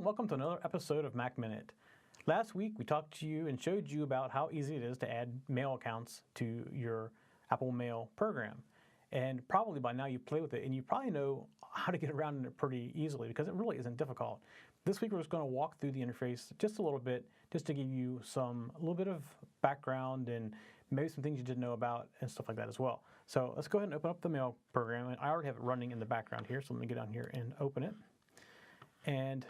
and welcome to another episode of Mac Minute. Last week we talked to you and showed you about how easy it is to add mail accounts to your Apple Mail program. And probably by now you play with it and you probably know how to get around in it pretty easily because it really isn't difficult. This week we're just going to walk through the interface just a little bit just to give you a little bit of background and maybe some things you didn't know about and stuff like that as well. So let's go ahead and open up the mail program, and I already have it running in the background here, so let me get down here and open it. And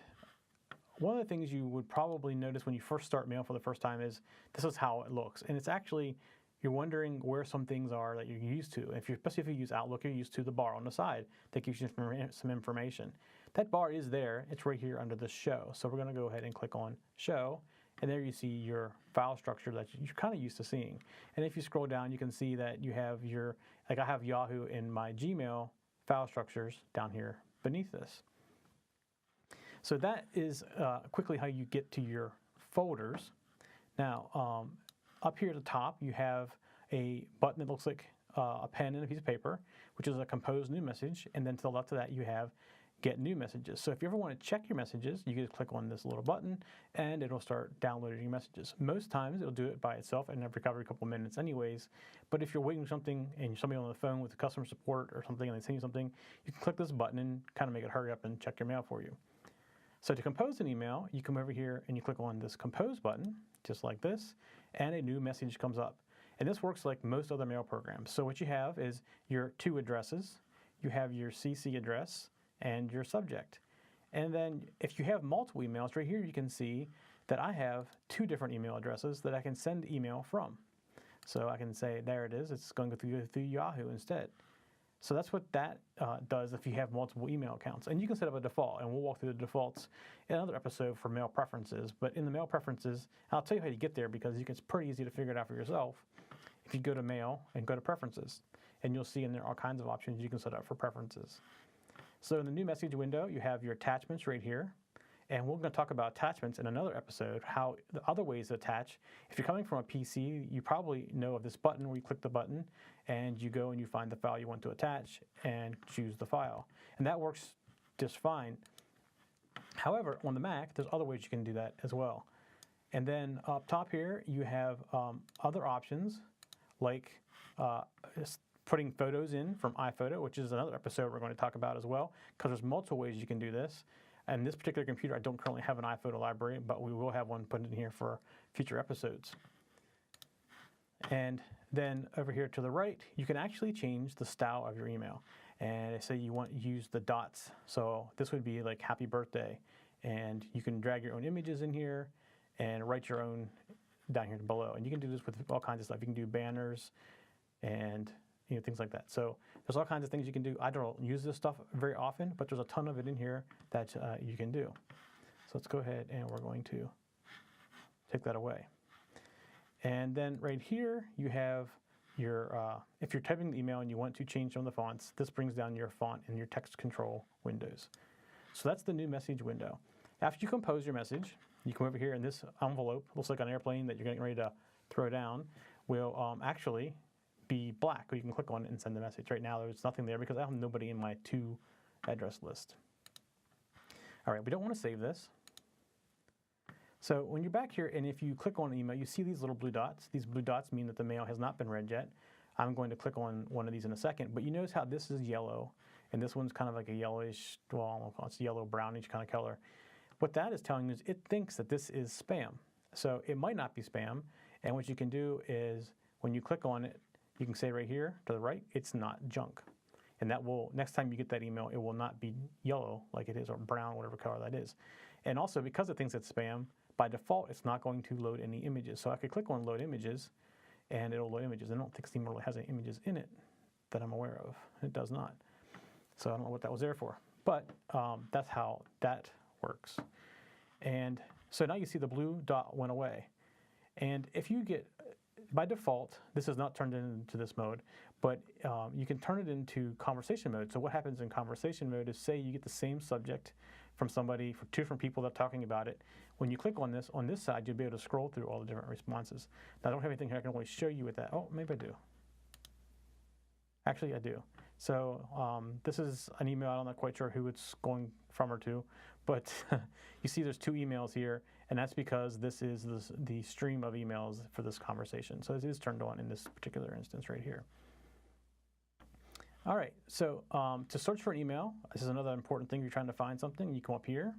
one of the things you would probably notice when you first start mail for the first time is this is how it looks. And it's actually, you're wondering where some things are that you're used to. Especially if you use Outlook, you're used to the bar on the side that gives you some information. That bar is there. It's right here under the show. So we're going to go ahead and click on show. And there you see your file structure that you're kind of used to seeing. And if you scroll down, you can see that you have I have Yahoo in my Gmail file structures down here beneath this. So that is quickly how you get to your folders. Now, up here at the top, you have a button that looks like a pen and a piece of paper, which is a compose new message. And then to the left of that, you have get new messages. So if you ever want to check your messages, you can just click on this little button and it'll start downloading your messages. Most times it'll do it by itself and every couple minutes anyways. But if you're waiting for something and somebody on the phone with customer support or something and they send you something, you can click this button and kind of make it hurry up and check your mail for you. So to compose an email, you come over here and you click on this compose button, just like this, and a new message comes up. And this works like most other mail programs. So what you have is your two addresses, you have your CC address, and your subject. And then if you have multiple emails, right here you can see that I have two different email addresses that I can send email from. So I can say, there it is, it's going to go through Yahoo instead. So that's what that does if you have multiple email accounts. And you can set up a default, and we'll walk through the defaults in another episode for mail preferences. But in the mail preferences, I'll tell you how you get there because it's pretty easy to figure it out for yourself. If you go to mail and go to preferences, and you'll see in there all kinds of options you can set up for preferences. So in the new message window, you have your attachments right here. And we're going to talk about attachments in another episode, how the other ways to attach. If you're coming from a PC, you probably know of this button where you click the button and you go and you find the file you want to attach and choose the file. And that works just fine. However, on the Mac, there's other ways you can do that as well. And then up top here, you have other options like putting photos in from iPhoto, which is another episode we're going to talk about as well, because there's multiple ways you can do this. And this particular computer, I don't currently have an iPhoto library, but we will have one put in here for future episodes. And then over here to the right, you can actually change the style of your email. And say you want to use the dots. So this would be like happy birthday. And you can drag your own images in here and write your own down here below. And you can do this with all kinds of stuff. You can do banners and things like that. So there's all kinds of things you can do. I don't use this stuff very often, but there's a ton of it in here that you can do. So let's go ahead and we're going to take that away. And then right here you have your, if you're typing the email and you want to change some of the fonts, this brings down your font in your text control windows. So that's the new message window. After you compose your message, you come over here and this envelope, looks like an airplane that you're getting ready to throw down, will actually be black, or you can click on it and send the message. Right now there's nothing there because I have nobody in my to address list. All right, we don't want to save this. So when you're back here and if you click on email, you see these little blue dots. These blue dots mean that the mail has not been read yet. I'm going to click on one of these in a second, but you notice how this is yellow and this one's kind of like a yellowish, well, it's yellow brownish kind of color. What that is telling you is it thinks that this is spam. So it might not be spam, and what you can do is when you click on it, you can say right here to the right, it's not junk. And that will, next time you get that email, it will not be yellow like it is or brown, whatever color that is. And also because it thinks it's spam, by default, it's not going to load any images. So I could click on load images and it'll load images. I don't think Steam really has any images in it that I'm aware of. It does not. So I don't know what that was there for. But that's how that works. And so now you see the blue dot went away. And if you get, by default, this is not turned into this mode, but you can turn it into conversation mode. So what happens in conversation mode is, say you get the same subject from somebody, from two different people that are talking about it. When you click on this side, you'll be able to scroll through all the different responses. Now, I don't have anything here I can only show you with that. Oh, maybe I do. Actually, I do. So this is an email. I'm not quite sure who it's going from or to, but you see there's 2 emails here, and that's because this is the stream of emails for this conversation. So it is turned on in this particular instance right here. All right, so to search for an email, this is another important thing. You're trying to find something, you come up here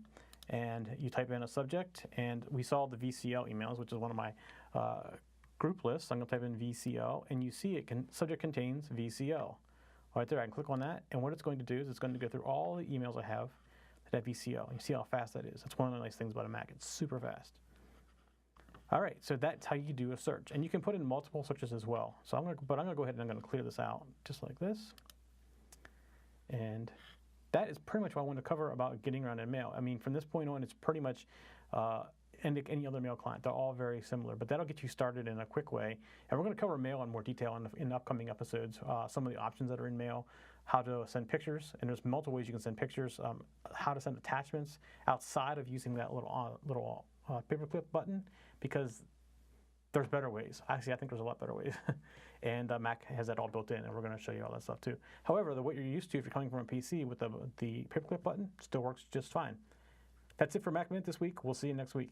and you type in a subject, and we saw the VCL emails, which is one of my group lists. I'm going to type in VCL, and you see subject contains VCL. Right there, I can click on that, and what it's going to do is it's going to go through all the emails I have that have VCL. You see how fast that is. That's one of the nice things about a Mac. It's super fast. All right, so that's how you do a search, and you can put in multiple searches as well. So I'm going to go ahead and I'm going to clear this out just like this. And that is pretty much what I want to cover about getting around in mail. I mean, from this point on, it's pretty much any other mail client. They're all very similar, but that'll get you started in a quick way. And we're going to cover mail in more detail in upcoming episodes. Some of the options that are in mail, how to send pictures, and there's multiple ways you can send pictures. How to send attachments outside of using that little paperclip button, because there's better ways. Actually, I think there's a lot better ways. And Mac has that all built in, and we're going to show you all that stuff too. However, what you're used to if you're coming from a PC with the paperclip button still works just fine. That's it for Mac Minute this week. We'll see you next week.